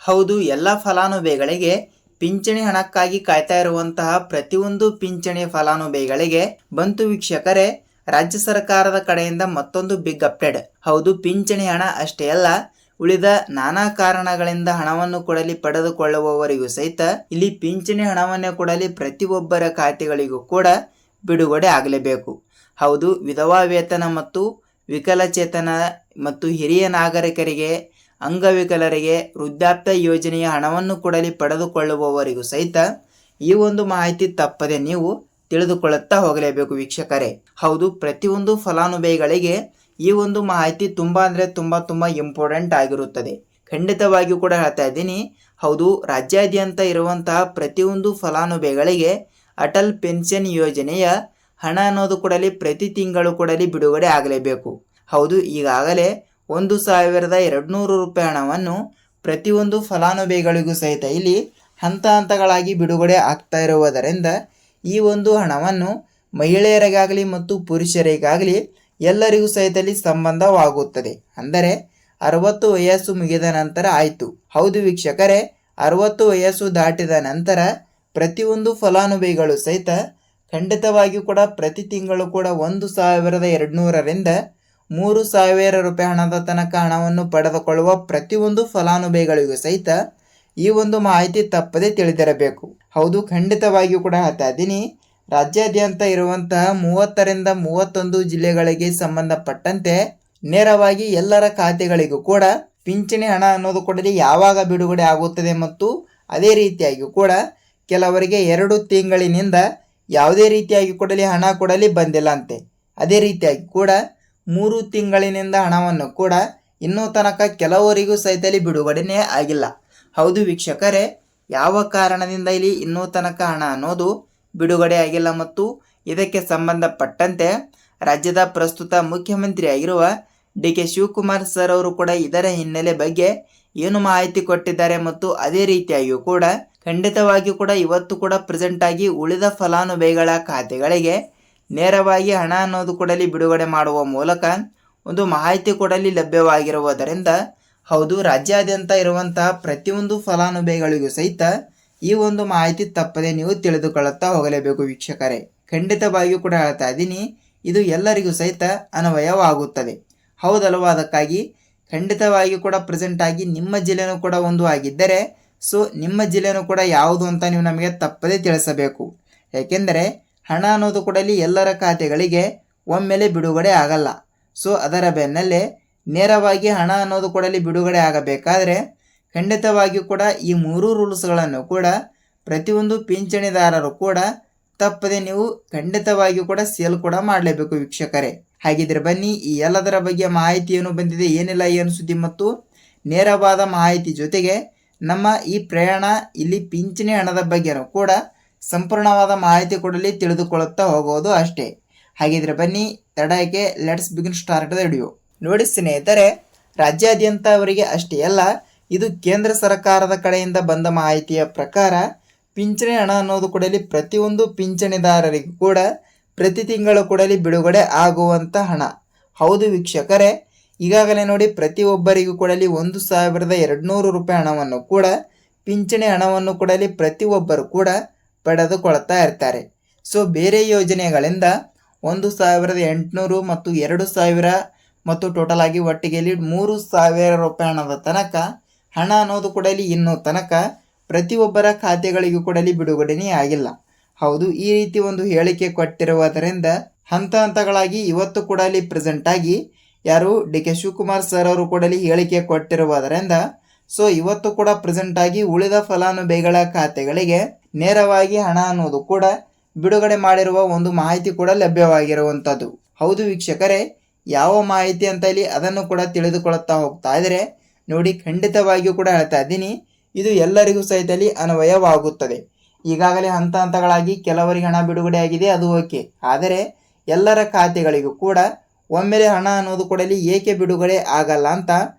ಹೌದು, ಎಲ್ಲ ಫಲಾನುಭವಿಗಳಿಗೆ ಪಿಂಚಣಿ ಹಣಕ್ಕಾಗಿ ಕಾಯ್ತಾ ಇರುವಂತಹ ಪ್ರತಿಯೊಂದು ಪಿಂಚಣಿ ಫಲಾನುಭವಿಗಳಿಗೆ ಬಂತು ವೀಕ್ಷಕರೇ, ರಾಜ್ಯ ಸರ್ಕಾರದ ಕಡೆಯಿಂದ ಮತ್ತೊಂದು ಬಿಗ್ ಅಪ್ಡೇಟ್. ಹೌದು, ಪಿಂಚಣಿ ಹಣ ಅಷ್ಟೇ ಅಲ್ಲ, ಉಳಿದ ನಾನಾ ಕಾರಣಗಳಿಂದ ಹಣವನ್ನು ಕೊಡಲಿ ಪಡೆದುಕೊಳ್ಳುವವರಿಗೂ ಸಹಿತ ಇಲ್ಲಿ ಪಿಂಚಣಿ ಹಣವನ್ನೇ ಕೊಡಲಿ ಪ್ರತಿಯೊಬ್ಬರ ಖಾತೆಗಳಿಗೂ ಕೂಡ ಬಿಡುಗಡೆ ಆಗಲೇಬೇಕು. ಹೌದು, ವಿಧವಾ ವೇತನ ಮತ್ತು ವಿಕಲಚೇತನ ಮತ್ತು ಹಿರಿಯ ನಾಗರಿಕರಿಗೆ, ಅಂಗವಿಕಲರಿಗೆ ವೃದ್ಧಾಪ್ಯ ಯೋಜನೆಯ ಹಣವನ್ನು ಕೊಡಲಿ ಪಡೆದುಕೊಳ್ಳುವವರಿಗೂ ಸಹಿತ ಈ ಒಂದು ಮಾಹಿತಿ ತಪ್ಪದೆ ನೀವು ತಿಳಿದುಕೊಳ್ಳುತ್ತಾ ಹೋಗಲೇಬೇಕು ವೀಕ್ಷಕರೇ. ಹೌದು, ಪ್ರತಿಯೊಂದು ಫಲಾನುಭವಿಗಳಿಗೆ ಈ ಒಂದು ಮಾಹಿತಿ ತುಂಬ ಅಂದರೆ ತುಂಬ ಇಂಪಾರ್ಟೆಂಟ್ ಆಗಿರುತ್ತದೆ. ಖಂಡಿತವಾಗಿಯೂ ಕೂಡ ಹೇಳ್ತಾ ಇದ್ದೀನಿ. ಹೌದು, ರಾಜ್ಯಾದ್ಯಂತ ಇರುವಂತಹ ಪ್ರತಿಯೊಂದು ಫಲಾನುಭವಿಗಳಿಗೆ ಅಟಲ್ ಪೆನ್ಷನ್ ಯೋಜನೆಯ ಹಣ ಅನ್ನೋದು ಕೊಡಲಿ ಪ್ರತಿ ತಿಂಗಳು ಕೊಡಲಿ ಬಿಡುಗಡೆ ಆಗಲೇಬೇಕು. ಹೌದು, ಈಗಾಗಲೇ 1,200 ರೂಪಾಯಿ ಹಣವನ್ನು ಪ್ರತಿಯೊಂದು ಫಲಾನುಭವಿಗಳಿಗೂ ಸಹಿತ ಇಲ್ಲಿ ಹಂತಗಳಾಗಿ ಬಿಡುಗಡೆ ಆಗ್ತಾ ಇರುವುದರಿಂದ ಈ ಒಂದು ಹಣವನ್ನು ಮಹಿಳೆಯರಿಗಾಗಲಿ ಮತ್ತು ಪುರುಷರಿಗಾಗಲಿ ಎಲ್ಲರಿಗೂ ಸಹಿತ ಇಲ್ಲಿ ಸಂಬಂಧವಾಗುತ್ತದೆ. ಅಂದರೆ 60 ವಯಸ್ಸು ಮುಗಿದ ನಂತರ ಆಯಿತು. ಹೌದು ವೀಕ್ಷಕರೇ, 60 ವಯಸ್ಸು ದಾಟಿದ ನಂತರ ಪ್ರತಿಯೊಂದು ಫಲಾನುಭವಿಗಳು ಸಹಿತ ಖಂಡಿತವಾಗಿಯೂ ಕೂಡ ಪ್ರತಿ ತಿಂಗಳು ಕೂಡ 1,200ರಿಂದ 3,000 ರೂಪಾಯಿ ಹಣದ ತನಕ ಹಣವನ್ನು ಪಡೆದುಕೊಳ್ಳುವ ಪ್ರತಿಯೊಂದು ಫಲಾನುಭವಿಗಳಿಗೂ ಸಹಿತ ಈ ಒಂದು ಮಾಹಿತಿ ತಪ್ಪದೆ ತಿಳಿದಿರಬೇಕು. ಹೌದು, ಖಂಡಿತವಾಗಿಯೂ ಕೂಡ ಹೇಳ್ತಾ ಇದ್ದೀನಿ. ರಾಜ್ಯಾದ್ಯಂತ ಇರುವಂತಹ 30ರಿಂದ 31 ಜಿಲ್ಲೆಗಳಿಗೆ ಸಂಬಂಧಪಟ್ಟಂತೆ ನೇರವಾಗಿ ಎಲ್ಲರ ಖಾತೆಗಳಿಗೂ ಕೂಡ ಪಿಂಚಣಿ ಹಣ ಅನ್ನೋದು ಕೊಡಲಿ ಯಾವಾಗ ಬಿಡುಗಡೆ ಆಗುತ್ತದೆ ಮತ್ತು ಅದೇ ರೀತಿಯಾಗಿ ಕೂಡ ಕೆಲವರಿಗೆ 2 ತಿಂಗಳಿನಿಂದ ಯಾವುದೇ ರೀತಿಯಾಗಿ ಕೊಡಲಿ ಹಣ ಕೊಡಲಿ ಬಂದಿಲ್ಲ ಅಂತೆ. ಅದೇ ರೀತಿಯಾಗಿ ಕೂಡ 3 ತಿಂಗಳಿನಿಂದ ಹಣವನ್ನು ಕೂಡ ಇನ್ನೂ ತನಕ ಕೆಲವರಿಗೂ ಸಹಿತ ಬಿಡುಗಡೆನೇ ಆಗಿಲ್ಲ. ಹೌದು ವೀಕ್ಷಕರೇ, ಯಾವ ಕಾರಣದಿಂದ ಇಲ್ಲಿ ಇನ್ನೂ ತನಕ ಹಣ ಅನ್ನೋದು ಬಿಡುಗಡೆ ಆಗಿಲ್ಲ ಮತ್ತು ಇದಕ್ಕೆ ಸಂಬಂಧಪಟ್ಟಂತೆ ರಾಜ್ಯದ ಪ್ರಸ್ತುತ ಮುಖ್ಯಮಂತ್ರಿಯಾಗಿರುವ ಡಿ.ಕೆ. ಶಿವಕುಮಾರ್ ಸರ್ ಅವರು ಕೂಡ ಇದರ ಹಿನ್ನೆಲೆ ಬಗ್ಗೆ ಏನು ಮಾಹಿತಿ ಕೊಟ್ಟಿದ್ದಾರೆ ಮತ್ತು ಅದೇ ರೀತಿಯಾಗಿಯೂ ಕೂಡ ಖಂಡಿತವಾಗಿಯೂ ಕೂಡ ಇವತ್ತು ಕೂಡ ಪ್ರೆಸೆಂಟ್ ಆಗಿ ಉಳಿದ ಫಲಾನುಭವಿಗಳ ಖಾತೆಗಳಿಗೆ ನೇರವಾಗಿ ಹಣ ಅನ್ನೋದು ಕೊಡಲಿ ಬಿಡುಗಡೆ ಮಾಡುವ ಮೂಲಕ ಒಂದು ಮಾಹಿತಿ ಕೊಡಲಿ ಲಭ್ಯವಾಗಿರುವುದರಿಂದ ಹೌದು, ರಾಜ್ಯಾದ್ಯಂತ ಇರುವಂತಹ ಪ್ರತಿಯೊಂದು ಫಲಾನುಭವಿಗಳಿಗೂ ಸಹಿತ ಈ ಒಂದು ಮಾಹಿತಿ ತಪ್ಪದೆ ನೀವು ತಿಳಿದುಕೊಳ್ಳುತ್ತಾ ಹೋಗಲೇಬೇಕು ವೀಕ್ಷಕರೇ. ಖಂಡಿತವಾಗಿಯೂ ಕೂಡ ಹೇಳ್ತಾ ಇದ್ದೀನಿ, ಇದು ಎಲ್ಲರಿಗೂ ಸಹಿತ ಅನ್ವಯವಾಗುತ್ತದೆ. ಹೌದಲ್ವಾ? ಅದಕ್ಕಾಗಿ ಖಂಡಿತವಾಗಿಯೂ ಕೂಡ ಪ್ರೆಸೆಂಟ್ ಆಗಿ ನಿಮ್ಮ ಜಿಲ್ಲೆನೂ ಕೂಡ ಒಂದು ಆಗಿದ್ದರೆ ಸೊ ನಿಮ್ಮ ಜಿಲ್ಲೆನೂ ಕೂಡ ಯಾವುದು ಅಂತ ನೀವು ನಮಗೆ ತಪ್ಪದೇ ತಿಳಿಸಬೇಕು. ಏಕೆಂದರೆ ಹಣ ಅನ್ನೋದು ಕೂಡ ಎಲ್ಲರ ಖಾತೆಗಳಿಗೆ ಒಮ್ಮೆಲೆ ಬಿಡುಗಡೆ ಆಗಲ್ಲ. ಸೊ ಅದರ ಬೆನ್ನಲ್ಲೇ ನೇರವಾಗಿ ಹಣ ಅನ್ನೋದು ಕೂಡ ಬಿಡುಗಡೆ ಆಗಬೇಕಾದ್ರೆ ಖಂಡಿತವಾಗಿಯೂ ಕೂಡ ಈ 3 ರೂಲ್ಸ್ಗಳನ್ನು ಕೂಡ ಪ್ರತಿಯೊಂದು ಪಿಂಚಣಿದಾರರು ಕೂಡ ತಪ್ಪದೆ ನೀವು ಖಂಡಿತವಾಗಿಯೂ ಕೂಡ ಸೇಲ್ ಕೂಡ ಮಾಡಲೇಬೇಕು ವೀಕ್ಷಕರೇ. ಹಾಗಿದ್ರೆ ಬನ್ನಿ, ಈ ಎಲ್ಲದರ ಬಗ್ಗೆ ಮಾಹಿತಿ ಏನು ಬಂದಿದೆ, ಏನಿಲ್ಲ, ಏನು ಸುದ್ದಿ ಮತ್ತು ನೇರವಾದ ಮಾಹಿತಿ ಜೊತೆಗೆ ನಮ್ಮ ಈ ಪ್ರಯಾಣ ಇಲ್ಲಿ ಪಿಂಚಣಿ ಹಣದ ಬಗ್ಗೆನೂ ಕೂಡ ಸಂಪೂರ್ಣವಾದ ಮಾಹಿತಿ ಕೊಡಲಿ ತಿಳಿದುಕೊಳ್ಳುತ್ತಾ ಹೋಗೋದು ಅಷ್ಟೇ. ಹಾಗಿದ್ರೆ ಬನ್ನಿ, ತಡಕ್ಕೆ let's begin start the video. ನೋಡಿ ಸ್ನೇಹಿತರೆ, ರಾಜ್ಯಾದ್ಯಂತ ಅವರಿಗೆ ಅಷ್ಟೇ ಅಲ್ಲ, ಇದು ಕೇಂದ್ರ ಸರ್ಕಾರದ ಕಡೆಯಿಂದ ಬಂದ ಮಾಹಿತಿಯ ಪ್ರಕಾರ ಪಿಂಚಣಿ ಹಣ ಅನ್ನೋದು ಕೊಡಲಿ ಪ್ರತಿಯೊಂದು ಪಿಂಚಣಿದಾರರಿಗೂ ಕೂಡ ಪ್ರತಿ ತಿಂಗಳು ಕೊಡಲಿ ಬಿಡುಗಡೆ ಆಗುವಂಥ ಹಣ. ಹೌದು ವೀಕ್ಷಕರೇ, ಈಗಾಗಲೇ ನೋಡಿ ಪ್ರತಿಯೊಬ್ಬರಿಗೂ ಕೊಡಲಿ 1,200 ರೂಪಾಯಿ ಹಣವನ್ನು ಕೂಡ ಪಿಂಚಣಿ ಹಣವನ್ನು ಕೊಡಲಿ ಪ್ರತಿಯೊಬ್ಬರು ಕೂಡ ಪಡೆದುಕೊಳ್ತಾ ಇರ್ತಾರೆ. ಸೊ ಬೇರೆ ಯೋಜನೆಗಳಿಂದ 1,800 ಮತ್ತು 2,000 ಮತ್ತು ಟೋಟಲ್ ಆಗಿ ಒಟ್ಟಿಗೆ 3,000 ರೂಪಾಯಿ ಹಣದ ತನಕ ಹಣ ಅನ್ನೋದು ಕೊಡಲಿ ಇನ್ನೂ ತನಕ ಪ್ರತಿಯೊಬ್ಬರ ಖಾತೆಗಳಿಗೂ ಕೊಡಲಿ ಬಿಡುಗಡೆನೇ ಆಗಿಲ್ಲ. ಹೌದು, ಈ ರೀತಿ ಒಂದು ಹೇಳಿಕೆ ಕೊಟ್ಟಿರುವುದರಿಂದ ಹಂತಗಳಾಗಿ ಇವತ್ತು ಕೂಡ ಪ್ರೆಸೆಂಟ್ ಆಗಿ ಯಾರು ಡಿ.ಕೆ. ಶಿವಕುಮಾರ್ ಸರ್ ಅವರು ಕೂಡ ಹೇಳಿಕೆ ಕೊಟ್ಟಿರುವುದರಿಂದ ಸೊ ಇವತ್ತು ಕೂಡ ಪ್ರೆಸೆಂಟ್ ಆಗಿ ಉಳಿದ ಫಲಾನುಭವಿಗಳ ಖಾತೆಗಳಿಗೆ ನೇರವಾಗಿ ಹಣ ಅನ್ನೋದು ಕೂಡ ಬಿಡುಗಡೆ ಮಾಡಿರುವ ಒಂದು ಮಾಹಿತಿ ಕೂಡ ಲಭ್ಯವಾಗಿರುವಂಥದ್ದು. ಹೌದು ವೀಕ್ಷಕರೇ, ಯಾವ ಮಾಹಿತಿ ಅಂತ ಇಲ್ಲಿ ಅದನ್ನು ಕೂಡ ತಿಳಿದುಕೊಳ್ಳುತ್ತಾ ಹೋಗ್ತಾ ಇದ್ರೆ ನೋಡಿ, ಖಂಡಿತವಾಗಿಯೂ ಕೂಡ ಹೇಳ್ತಾ ಇದ್ದೀನಿ, ಇದು ಎಲ್ಲರಿಗೂ ಸಹಿತ ಅನ್ವಯವಾಗುತ್ತದೆ. ಈಗಾಗಲೇ ಹಂತಗಳಾಗಿ ಕೆಲವರಿಗೆ ಹಣ ಬಿಡುಗಡೆ ಆಗಿದೆ, ಅದು ಓಕೆ. ಆದರೆ ಎಲ್ಲರ ಖಾತೆಗಳಿಗೂ ಕೂಡ ಒಮ್ಮೆಲೆ ಹಣ ಅನ್ನೋದು ಕೂಡ ಏಕೆ ಬಿಡುಗಡೆ ಆಗಲ್ಲ ಅಂತ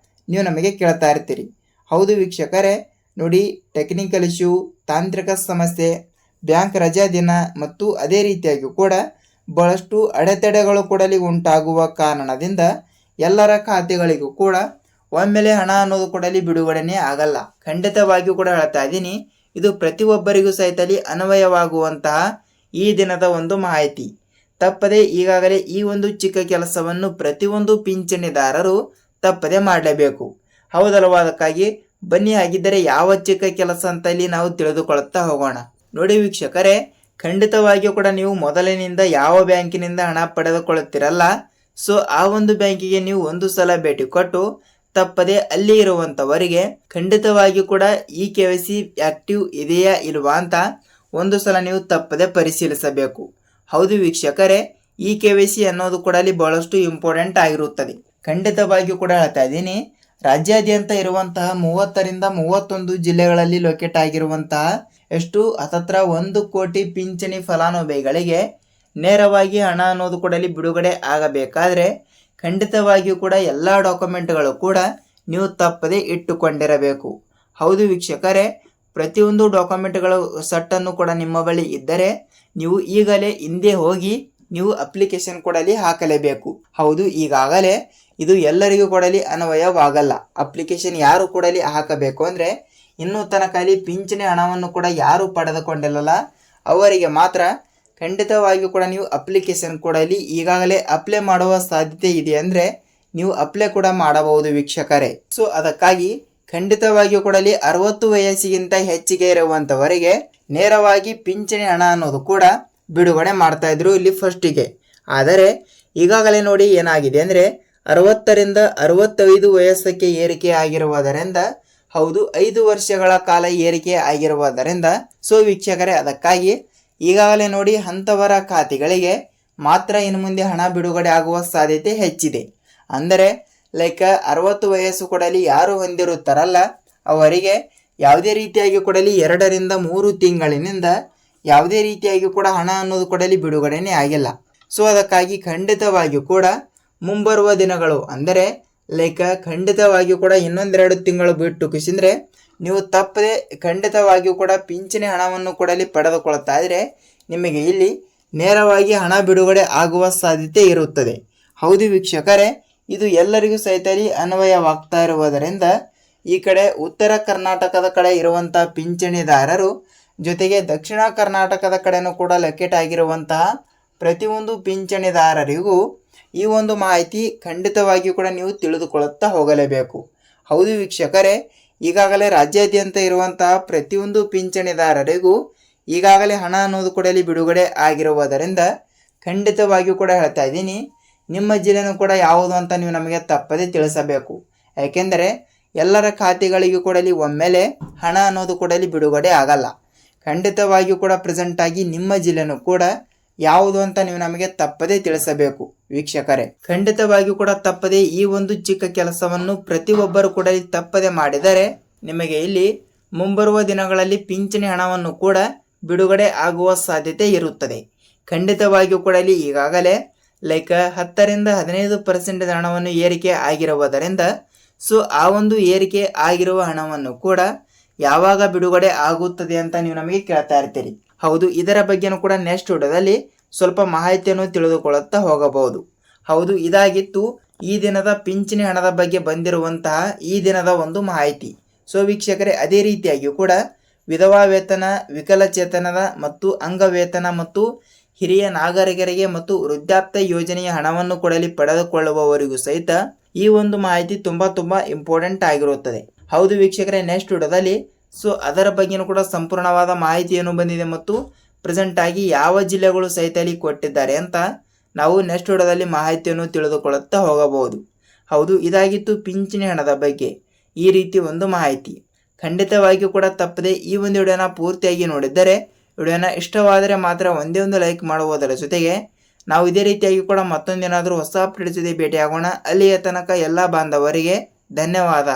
ನೀವು ನಮಗೆ ಕೇಳ್ತಾ ಇರ್ತೀರಿ. ಹೌದು ವೀಕ್ಷಕರೇ, ನೋಡಿ, ಟೆಕ್ನಿಕಲ್ ಇಶ್ಯೂ, ತಾಂತ್ರಿಕ ಸಮಸ್ಯೆ, ಬ್ಯಾಂಕ್ ರಜಾ ದಿನ ಮತ್ತು ಅದೇ ರೀತಿಯಾಗಿ ಕೂಡ ಬಹಳಷ್ಟು ಅಡೆತಡೆಗಳು ಕೂಡ ಉಂಟಾಗುವ ಕಾರಣದಿಂದ ಎಲ್ಲರ ಖಾತೆಗಳಿಗೂ ಕೂಡ ಒಮ್ಮೆಲೆ ಹಣ ಅನ್ನೋದು ಕೂಡ ಅಲ್ಲಿ ಬಿಡುಗಡೆನೇ ಆಗಲ್ಲ. ಖಂಡಿತವಾಗಿಯೂ ಕೂಡ ಹೇಳ್ತಾ ಇದ್ದೀನಿ, ಇದು ಪ್ರತಿಯೊಬ್ಬರಿಗೂ ಸಹಿತಲಿ ಅನ್ವಯವಾಗುವಂತಹ ಈ ದಿನದ ಒಂದು ಮಾಹಿತಿ. ತಪ್ಪದೆ ಈಗಾಗಲೇ ಈ ಒಂದು ಚಿಕ್ಕ ಕೆಲಸವನ್ನು ಪ್ರತಿಯೊಂದು ಪಿಂಚಣಿದಾರರು ತಪ್ಪದೆ ಮಾಡಲೇಬೇಕು. ಹೌದಲ್ವಾ? ಅದಕ್ಕಾಗಿ ಬನ್ನಿ, ಆಗಿದ್ದರೆ ಯಾವ ಚಿಕ್ಕ ಕೆಲಸ ಅಂತ ಇಲ್ಲಿ ನಾವು ತಿಳಿದುಕೊಳ್ಳುತ್ತಾ ಹೋಗೋಣ. ನೋಡಿ ವೀಕ್ಷಕರೇ, ಖಂಡಿತವಾಗಿಯೂ ಕೂಡ ನೀವು ಮೊದಲಿನಿಂದ ಯಾವ ಬ್ಯಾಂಕಿನಿಂದ ಹಣ ಪಡೆದುಕೊಳ್ಳುತ್ತೀರಲ್ಲ, ಸೊ ಆ ಒಂದು ಬ್ಯಾಂಕಿಗೆ ನೀವು ಒಂದು ಸಲ ಭೇಟಿ ಕೊಟ್ಟು ತಪ್ಪದೆ ಅಲ್ಲಿ ಇರುವಂತವರಿಗೆ ಖಂಡಿತವಾಗಿಯೂ ಕೂಡ ಈ KYC ಆಕ್ಟಿವ್ ಇದೆಯಾ ಇಲ್ವಾ ಅಂತ ಒಂದು ಸಲ ನೀವು ತಪ್ಪದೆ ಪರಿಶೀಲಿಸಬೇಕು. ಹೌದು ವೀಕ್ಷಕರೇ, ಈ KYC ಅನ್ನೋದು ಕೂಡ ಅಲ್ಲಿ ಬಹಳಷ್ಟು ಇಂಪಾರ್ಟೆಂಟ್ ಆಗಿರುತ್ತದೆ. ಖಂಡಿತವಾಗಿಯೂ ಕೂಡ ಹೇಳ್ತಾ ಇದ್ದೀನಿ, ರಾಜ್ಯಾದ್ಯಂತ ಇರುವಂತಹ 30ರಿಂದ 31 ಜಿಲ್ಲೆಗಳಲ್ಲಿ ಲೊಕೇಟ್ ಆಗಿರುವಂತಹ ಎಷ್ಟು ಹತ್ತತ್ರ 1 ಕೋಟಿ ಪಿಂಚಣಿ ಫಲಾನುಭವಿಗಳಿಗೆ ನೇರವಾಗಿ ಹಣ ಅನ್ನೋದು ಕೂಡ ಅಲ್ಲಿ ಬಿಡುಗಡೆ ಆಗಬೇಕಾದ್ರೆ ಖಂಡಿತವಾಗಿಯೂ ಕೂಡ ಎಲ್ಲ ಡಾಕ್ಯುಮೆಂಟ್ಗಳು ಕೂಡ ನೀವು ತಪ್ಪದೆ ಇಟ್ಟುಕೊಂಡಿರಬೇಕು. ಹೌದು ವೀಕ್ಷಕರೇ, ಪ್ರತಿಯೊಂದು ಡಾಕ್ಯುಮೆಂಟ್ಗಳು ಸಟ್ಟನ್ನು ಕೂಡ ನಿಮ್ಮ ಬಳಿ ಇದ್ದರೆ ನೀವು ಈಗಲೇ ಹಿಂದೆ ಹೋಗಿ ನೀವು ಅಪ್ಲಿಕೇಶನ್ ಕೊಡಲಿ ಹಾಕಲೇಬೇಕು. ಹೌದು, ಈಗಾಗಲೇ ಇದು ಎಲ್ಲರಿಗೂ ಕೊಡಲಿ ಅನ್ವಯವಾಗಲ್ಲ. ಅಪ್ಲಿಕೇಶನ್ ಯಾರು ಕೊಡಲಿ ಹಾಕಬೇಕು ಅಂದರೆ ಇನ್ನೂ ತನಕ ಅಲ್ಲಿ ಪಿಂಚಣಿ ಹಣವನ್ನು ಕೂಡ ಯಾರು ಪಡೆದುಕೊಂಡಿಲ್ಲಲ್ಲ ಅವರಿಗೆ ಮಾತ್ರ ಖಂಡಿತವಾಗಿಯೂ ಕೂಡ ನೀವು ಅಪ್ಲಿಕೇಶನ್ ಕೊಡಲಿ ಈಗಾಗಲೇ ಅಪ್ಲೈ ಮಾಡುವ ಸಾಧ್ಯತೆ ಇದೆ ಅಂದರೆ ನೀವು ಅಪ್ಲೈ ಕೂಡ ಮಾಡಬಹುದು ವೀಕ್ಷಕರೇ. ಸೊ ಅದಕ್ಕಾಗಿ ಖಂಡಿತವಾಗಿಯೂ ಕೊಡಲಿ 60 ವಯಸ್ಸಿಗಿಂತ ಹೆಚ್ಚಿಗೆ ಇರುವಂಥವರಿಗೆ ನೇರವಾಗಿ ಪಿಂಚಣಿ ಹಣ ಅನ್ನೋದು ಕೂಡ ಬಿಡುಗಡೆ ಮಾಡ್ತಾ ಇದ್ರು ಇಲ್ಲಿ ಫಸ್ಟಿಗೆ. ಆದರೆ ಈಗಾಗಲೇ ನೋಡಿ ಏನಾಗಿದೆ ಅಂದರೆ 60ರಿಂದ 65 ವಯಸ್ಸಕ್ಕೆ ಏರಿಕೆ ಆಗಿರುವುದರಿಂದ, ಹೌದು 5 ವರ್ಷಗಳ ಕಾಲ ಏರಿಕೆ ಆಗಿರುವುದರಿಂದ ಸೊ ವೀಕ್ಷಕರೇ, ಅದಕ್ಕಾಗಿ ಈಗಾಗಲೇ ನೋಡಿ ಅಂಥವರ ಖಾತೆಗಳಿಗೆ ಮಾತ್ರ ಇನ್ನು ಮುಂದೆ ಹಣ ಬಿಡುಗಡೆ ಆಗುವ ಸಾಧ್ಯತೆ ಹೆಚ್ಚಿದೆ. ಅಂದರೆ ಲೈಕ್ 60 ವಯಸ್ಸು ಕೊಡಲಿ ಯಾರು ಹೊಂದಿರುತ್ತಾರಲ್ಲ ಅವರಿಗೆ ಯಾವುದೇ ರೀತಿಯಾಗಿ ಕೊಡಲಿ 2 ರಿಂದ 3 ತಿಂಗಳಿನಿಂದ ಯಾವುದೇ ರೀತಿಯಾಗಿ ಕೂಡ ಹಣ ಅನ್ನೋದು ಕೊಡಲಿ ಬಿಡುಗಡೆನೇ ಆಗಿಲ್ಲ. ಸೊ ಅದಕ್ಕಾಗಿ ಖಂಡಿತವಾಗಿಯೂ ಕೂಡ ಮುಂಬರುವ ದಿನಗಳು ಅಂದರೆ ಲೈಕ್ ಖಂಡಿತವಾಗಿಯೂ ಕೂಡ 1-2 ತಿಂಗಳು ಬಿಟ್ಟು ಕಿಸಿದ್ರೆ ನೀವು ತಪ್ಪದೆ ಖಂಡಿತವಾಗಿಯೂ ಕೂಡ ಪಿಂಚಣಿ ಹಣವನ್ನು ಕೊಡಲಿ ಪಡೆದುಕೊಳ್ತಾ ಇದ್ರೆ ನಿಮಗೆ ಇಲ್ಲಿ ನೇರವಾಗಿ ಹಣ ಬಿಡುಗಡೆ ಆಗುವ ಸಾಧ್ಯತೆ ಇರುತ್ತದೆ. ಹೌದು ವೀಕ್ಷಕರೇ, ಇದು ಎಲ್ಲರಿಗೂ ಸಹಿತ ಅನ್ವಯವಾಗ್ತಾ ಇರುವುದರಿಂದ ಈ ಕಡೆ ಉತ್ತರ ಕರ್ನಾಟಕದ ಕಡೆ ಇರುವಂತಹ ಪಿಂಚಣಿದಾರರು ಜೊತೆಗೆ ದಕ್ಷಿಣ ಕರ್ನಾಟಕದ ಕಡೆನೂ ಕೂಡ ಲೊಕೇಟ್ ಆಗಿರುವಂತಹ ಪ್ರತಿಯೊಂದು ಪಿಂಚಣಿದಾರರಿಗೂ ಈ ಒಂದು ಮಾಹಿತಿ ಖಂಡಿತವಾಗಿಯೂ ಕೂಡ ನೀವು ತಿಳಿದುಕೊಳ್ಳುತ್ತಾ ಹೋಗಲೇಬೇಕು. ಹೌದು ವೀಕ್ಷಕರೇ, ಈಗಾಗಲೇ ರಾಜ್ಯಾದ್ಯಂತ ಇರುವಂತಹ ಪ್ರತಿಯೊಂದು ಪಿಂಚಣಿದಾರರಿಗೂ ಈಗಾಗಲೇ ಹಣ ಅನ್ನೋದು ಕೂಡ ಬಿಡುಗಡೆ ಆಗಿರುವುದರಿಂದ ಖಂಡಿತವಾಗಿಯೂ ಕೂಡ ಹೇಳ್ತಾ ಇದ್ದೀನಿ, ನಿಮ್ಮ ಜಿಲ್ಲೆನೂ ಕೂಡ ಯಾವುದು ಅಂತ ನೀವು ನಮಗೆ ತಪ್ಪದೆ ತಿಳಿಸಬೇಕು. ಯಾಕೆಂದರೆ ಎಲ್ಲರ ಖಾತೆಗಳಿಗೂ ಕೂಡ ಒಮ್ಮೆಲೆ ಹಣ ಅನ್ನೋದು ಕೂಡ ಬಿಡುಗಡೆ ಆಗಲ್ಲ. ಖಂಡಿತವಾಗಿಯೂ ಕೂಡ ಪ್ರೆಸೆಂಟ್ ಆಗಿ ನಿಮ್ಮ ಜಿಲ್ಲೆನೂ ಕೂಡ ಯಾವುದು ಅಂತ ನೀವು ನಮಗೆ ತಪ್ಪದೆ ತಿಳಿಸಬೇಕು ವೀಕ್ಷಕರೇ. ಖಂಡಿತವಾಗಿಯೂ ಕೂಡ ತಪ್ಪದೆ ಈ ಒಂದು ಚಿಕ್ಕ ಕೆಲಸವನ್ನು ಪ್ರತಿಯೊಬ್ಬರು ಕೂಡ ತಪ್ಪದೆ ಮಾಡಿದರೆ ನಿಮಗೆ ಇಲ್ಲಿ ಮುಂಬರುವ ದಿನಗಳಲ್ಲಿ ಪಿಂಚಣಿ ಹಣವನ್ನು ಕೂಡ ಬಿಡುಗಡೆ ಆಗುವ ಸಾಧ್ಯತೆ ಇರುತ್ತದೆ. ಖಂಡಿತವಾಗಿಯೂ ಕೂಡ ಈಗಾಗಲೇ ಲೈಕ್ 10ರಿಂದ 15% ಹಣವನ್ನು ಏರಿಕೆ ಆಗಿರುವುದರಿಂದ ಸೊ ಆ ಒಂದು ಏರಿಕೆ ಆಗಿರುವ ಹಣವನ್ನು ಕೂಡ ಯಾವಾಗ ಬಿಡುಗಡೆ ಆಗುತ್ತದೆ ಅಂತ ನೀವು ನಮಗೆ ಕೇಳ್ತಾ ಇರ್ತೀರಿ. ಹೌದು, ಇದರ ಬಗ್ಗೆನೂ ಕೂಡ ನೆಕ್ಸ್ಟ್ ವಿಡಿಯೋದಲ್ಲಿ ಸ್ವಲ್ಪ ಮಾಹಿತಿಯನ್ನು ತಿಳಿದುಕೊಳ್ಳುತ್ತಾ ಹೋಗಬಹುದು. ಹೌದು, ಇದಾಗಿತ್ತು ಈ ದಿನದ ಪಿಂಚಣಿ ಹಣದ ಬಗ್ಗೆ ಬಂದಿರುವಂತಹ ಈ ದಿನದ ಒಂದು ಮಾಹಿತಿ. ಸೊ ವೀಕ್ಷಕರೇ, ಅದೇ ರೀತಿಯಾಗಿಯೂ ಕೂಡ ವಿಧವಾ ವೇತನ, ವಿಕಲಚೇತನದ ಮತ್ತು ಅಂಗವೇತನ ಮತ್ತು ಹಿರಿಯ ನಾಗರಿಕರಿಗೆ ಮತ್ತು ವೃದ್ಧಾಪ್ಯ ಯೋಜನೆಯ ಹಣವನ್ನು ಕೊಡಲಿ ಪಡೆದುಕೊಳ್ಳುವವರಿಗೂ ಸಹಿತ ಈ ಒಂದು ಮಾಹಿತಿ ತುಂಬಾ ಇಂಪಾರ್ಟೆಂಟ್ ಆಗಿರುತ್ತದೆ. ಹೌದು ವೀಕ್ಷಕರೇ, ನೆಕ್ಸ್ಟ್ ವಿಡಿಯೋದಲ್ಲಿ ಸೊ ಅದರ ಬಗ್ಗೆನೂ ಕೂಡ ಸಂಪೂರ್ಣವಾದ ಮಾಹಿತಿಯನ್ನು ಬಂದಿದೆ ಮತ್ತು ಪ್ರೆಸೆಂಟ್ ಆಗಿ ಯಾವ ಜಿಲ್ಲೆಗಳು ಸಹಿತ ಇಲ್ಲಿ ಕೊಟ್ಟಿದ್ದಾರೆ ಅಂತ ನಾವು ನೆಕ್ಸ್ಟ್ ವಿಡಿಯೋದಲ್ಲಿ ಮಾಹಿತಿಯನ್ನು ತಿಳಿದುಕೊಳ್ಳುತ್ತಾ ಹೋಗಬಹುದು. ಹೌದು, ಇದಾಗಿತ್ತು ಪಿಂಚಣಿ ಹಣದ ಬಗ್ಗೆ ಈ ರೀತಿ ಒಂದು ಮಾಹಿತಿ. ಖಂಡಿತವಾಗಿಯೂ ಕೂಡ ತಪ್ಪದೆ ಈ ಒಂದು ವಿಡಿಯೋನ ಪೂರ್ತಿಯಾಗಿ ನೋಡಿದ್ದರೆ ವಿಡಿಯೋನ ಇಷ್ಟವಾದರೆ ಮಾತ್ರ ಒಂದೇ ಒಂದು ಲೈಕ್ ಮಾಡುವುದರ ಜೊತೆಗೆ ನಾವು ಇದೇ ರೀತಿಯಾಗಿ ಕೂಡ ಮತ್ತೊಂದೇನಾದರೂ ಹೊಸ ಅಪ್ಡೇಟ್ ಜೊತೆ ಭೇಟಿಯಾಗೋಣ. ಅಲ್ಲಿಯ ತನಕ ಎಲ್ಲ ಬಾಂಧವರಿಗೆ ಧನ್ಯವಾದ.